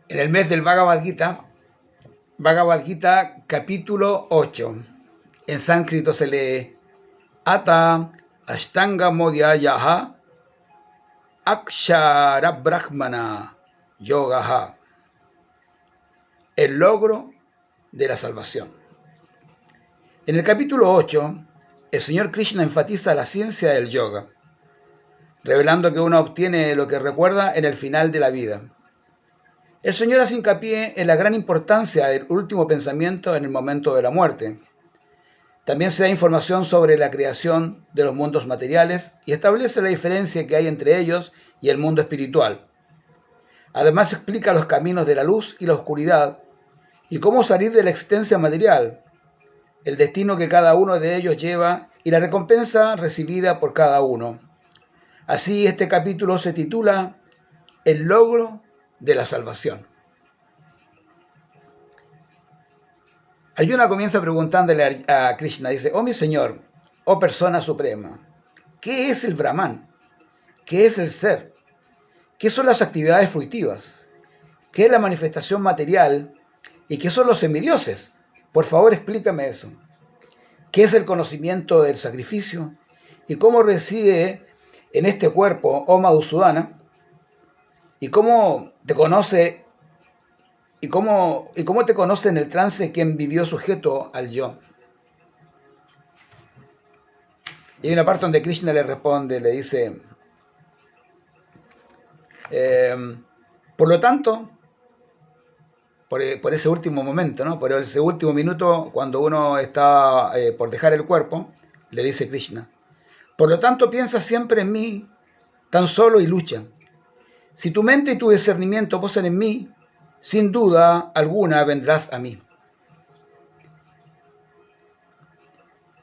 En el mes del Bhagavad Gita capítulo 8. En sánscrito se lee Ata Ashtanga Modhyayaha Akshara Brahmana Yogaha. El logro de la salvación. En el capítulo 8, el Señor Krishna enfatiza la ciencia del yoga, revelando que uno obtiene lo que recuerda en el final de la vida. El Señor hace hincapié en la gran importancia del último pensamiento en el momento de la muerte. También se da información sobre la creación de los mundos materiales y establece la diferencia que hay entre ellos y el mundo espiritual. Además explica los caminos de la luz y la oscuridad y cómo salir de la existencia material, el destino que cada uno de ellos lleva y la recompensa recibida por cada uno. Así, este capítulo se titula El logro de la salvación. Arjuna comienza preguntándole a Krishna, dice: oh mi señor, oh persona suprema, ¿qué es el Brahman? ¿Qué es el ser? ¿Qué son las actividades fruitivas? ¿Qué es la manifestación material? ¿Y qué son los semidioses? Por favor, explícame eso. ¿Qué es el conocimiento del sacrificio? ¿Y cómo reside en este cuerpo, oh Madhusudana? ¿Y cómo te conoce en el trance quien vivió sujeto al yo? Y hay una parte donde Krishna le responde, le dice, por lo tanto, por ese último momento, ¿no? Por ese último minuto, cuando uno está por dejar el cuerpo, le dice Krishna, por lo tanto piensa siempre en mí, tan solo y lucha. Si tu mente y tu discernimiento posan en mí, sin duda alguna vendrás a mí.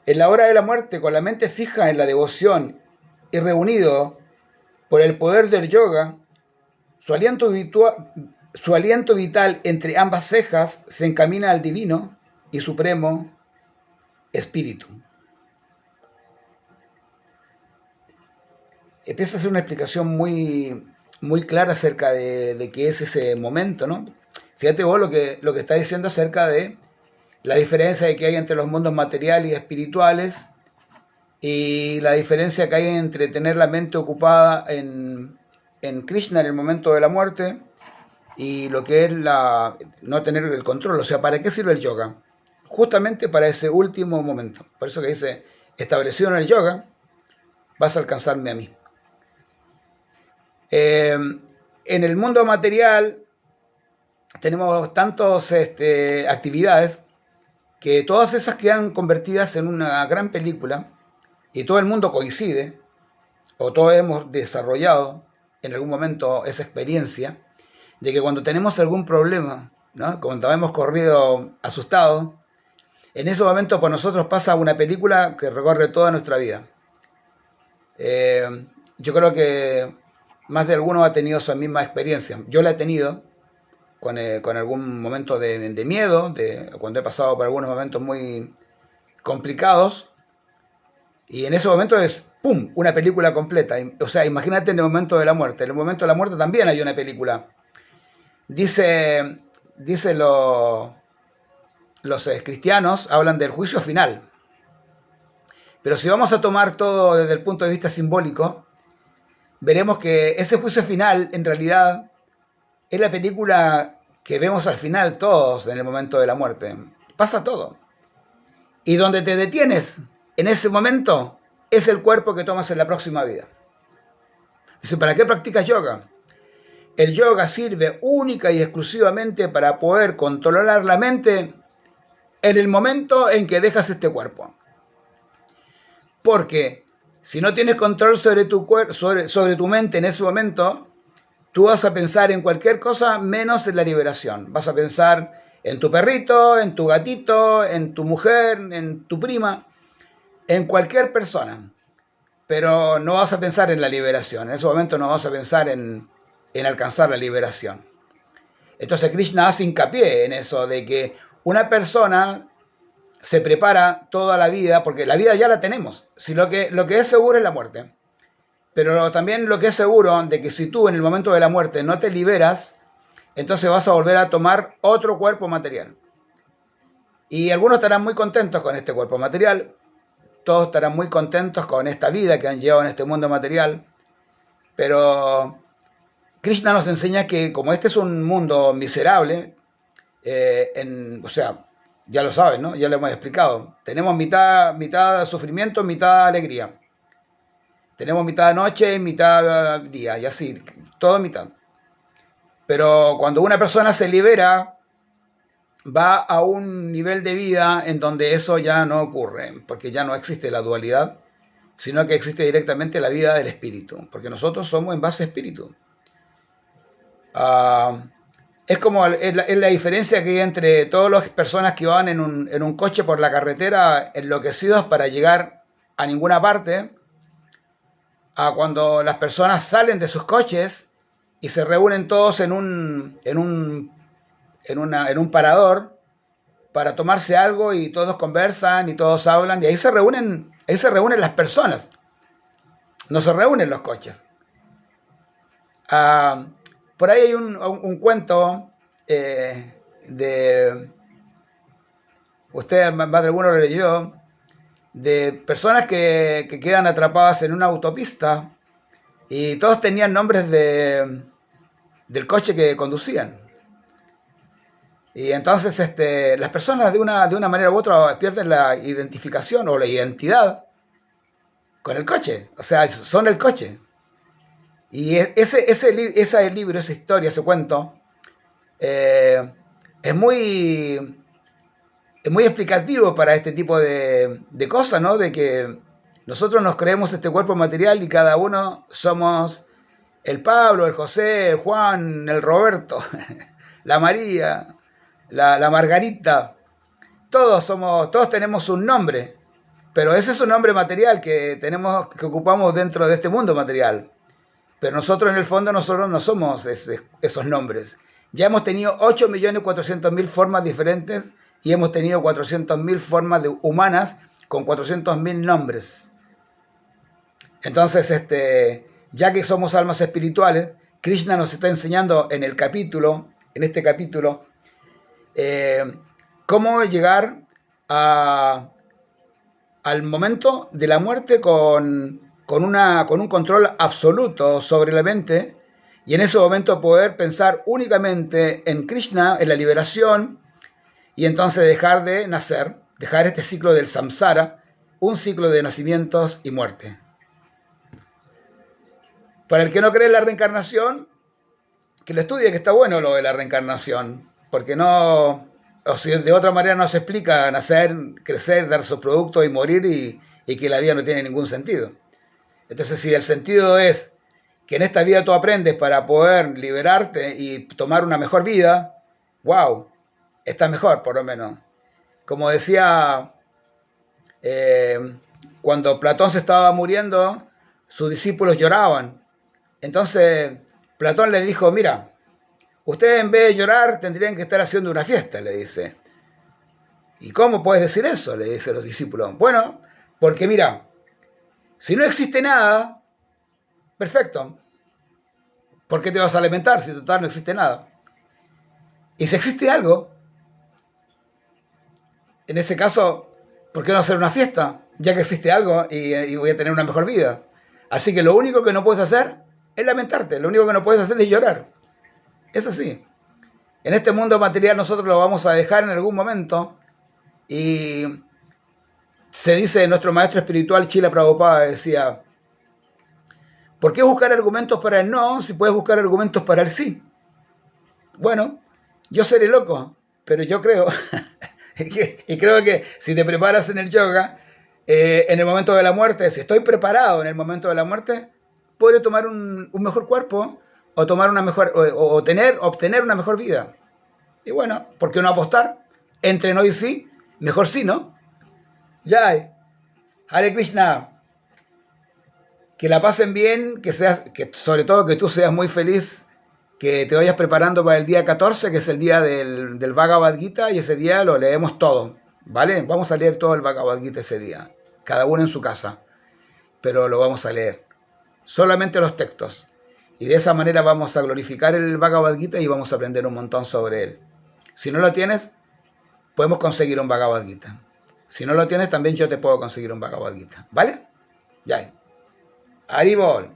En la hora de la muerte, con la mente fija en la devoción y reunido por el poder del yoga, su aliento vital entre ambas cejas se encamina al divino y supremo espíritu. Empieza a hacer una explicación muy clara acerca de qué es ese momento, ¿no? Fíjate vos lo que está diciendo acerca de la diferencia que hay entre los mundos materiales y espirituales y la diferencia que hay entre tener la mente ocupada en Krishna en el momento de la muerte y lo que es no tener el control. O sea, ¿para qué sirve el yoga? Justamente para ese último momento. Por eso que dice, establecido en el yoga, vas a alcanzarme a mí. En el mundo material tenemos tantas actividades que todas esas quedan convertidas en una gran película y todo el mundo coincide, o todos hemos desarrollado en algún momento esa experiencia de que cuando tenemos algún problema, ¿no? Cuando hemos corrido asustados, en ese momento por nosotros pasa una película que recorre toda nuestra vida. Yo creo que más de alguno ha tenido esa misma experiencia. Yo la he tenido con algún momento de miedo, cuando he pasado por algunos momentos muy complicados. Y en ese momento es, ¡pum!, una película completa. O sea, imagínate en el momento de la muerte. En el momento de la muerte también hay una película. Dice los cristianos, hablan del juicio final. Pero si vamos a tomar todo desde el punto de vista simbólico, veremos que ese juicio final, en realidad, es la película que vemos al final todos en el momento de la muerte. Pasa todo. Y donde te detienes en ese momento es el cuerpo que tomas en la próxima vida. Dice, ¿para qué practicas yoga? El yoga sirve única y exclusivamente para poder controlar la mente en el momento en que dejas este cuerpo. Porque si no tienes control sobre tu mente en ese momento, tú vas a pensar en cualquier cosa menos en la liberación. Vas a pensar en tu perrito, en tu gatito, en tu mujer, en tu prima, en cualquier persona. Pero no vas a pensar en la liberación. En ese momento no vas a pensar en alcanzar la liberación. Entonces Krishna hace hincapié en eso, de que una persona se prepara toda la vida, porque la vida ya la tenemos. Si lo que es seguro es la muerte. Pero también lo que es seguro de que si tú en el momento de la muerte no te liberas, entonces vas a volver a tomar otro cuerpo material. Y algunos estarán muy contentos con este cuerpo material, todos estarán muy contentos con esta vida que han llevado en este mundo material, pero Krishna nos enseña que como este es un mundo miserable, o sea, ya lo saben, ¿no? Ya lo hemos explicado. Tenemos mitad sufrimiento, mitad alegría. Tenemos mitad noche, mitad día, y así, todo mitad. Pero cuando una persona se libera, va a un nivel de vida en donde eso ya no ocurre, porque ya no existe la dualidad, sino que existe directamente la vida del espíritu, porque nosotros somos en base a espíritu. Es como es la diferencia que hay entre todas las personas que van en un coche por la carretera enloquecidos para llegar a ninguna parte, a cuando las personas salen de sus coches y se reúnen todos en un parador para tomarse algo y todos conversan y todos hablan y ahí se reúnen las personas, no se reúnen los coches. Por ahí hay un cuento usted más de alguno lo leyó, de personas que quedan atrapadas en una autopista y todos tenían nombres del coche que conducían. Y entonces las personas de una manera u otra pierden la identificación o la identidad con el coche, o sea, son el coche. Y ese libro, esa historia, ese cuento, es muy explicativo para este tipo de cosas, ¿no? De que nosotros nos creemos este cuerpo material y cada uno somos el Pablo, el José, el Juan, el Roberto, la María, la Margarita. Todos tenemos un nombre, pero ese es un nombre material que ocupamos dentro de este mundo material. Pero nosotros en el fondo no somos esos nombres. Ya hemos tenido 8.400.000 formas diferentes y hemos tenido 400.000 formas humanas con 400.000 nombres. Entonces, ya que somos almas espirituales, Krishna nos está enseñando en este capítulo, cómo llegar al momento de la muerte con un control absoluto sobre la mente y en ese momento poder pensar únicamente en Krishna, en la liberación, y entonces dejar de nacer, dejar este ciclo del samsara, un ciclo de nacimientos y muerte. Para el que no cree en la reencarnación, que lo estudie, que está bueno lo de la reencarnación, porque no, o si de otra manera no se explica nacer, crecer, dar sus productos y morir y que la vida no tiene ningún sentido. Entonces, si el sentido es que en esta vida tú aprendes para poder liberarte y tomar una mejor vida, wow, está mejor por lo menos. Como decía, cuando Platón se estaba muriendo, sus discípulos lloraban. Entonces Platón les dijo, mira, ustedes en vez de llorar tendrían que estar haciendo una fiesta, le dice. ¿Y cómo puedes decir eso?, le dicen los discípulos. Bueno, porque mira, si no existe nada, perfecto. ¿Por qué te vas a lamentar si total no existe nada? Y si existe algo, en ese caso, ¿por qué no hacer una fiesta? Ya que existe algo y voy a tener una mejor vida. Así que lo único que no puedes hacer es lamentarte. Lo único que no puedes hacer es llorar. Es así. En este mundo material nosotros lo vamos a dejar en algún momento y se dice, nuestro maestro espiritual Chila Prabhupada decía, ¿por qué buscar argumentos para el no si puedes buscar argumentos para el sí? Bueno, yo seré loco, pero yo creo, y creo que si te preparas en el yoga, en el momento de la muerte, si estoy preparado en el momento de la muerte, podré tomar un mejor cuerpo o tomar una mejor, o obtener una mejor vida. Y bueno, ¿por qué no apostar? Entre no y sí, mejor sí, ¿no? Jai, Hare Krishna, que la pasen bien, que sobre todo que tú seas muy feliz, que te vayas preparando para el día 14, que es el día del Bhagavad Gita, y ese día lo leemos todo, ¿vale? Vamos a leer todo el Bhagavad Gita ese día, cada uno en su casa, pero lo vamos a leer, solamente los textos. Y de esa manera vamos a glorificar el Bhagavad Gita y vamos a aprender un montón sobre él. Si no lo tienes, podemos conseguir un Bhagavad Gita. Si no lo tienes, también yo te puedo conseguir un Bhagavad Gita. ¿Vale? Ya. Haribol.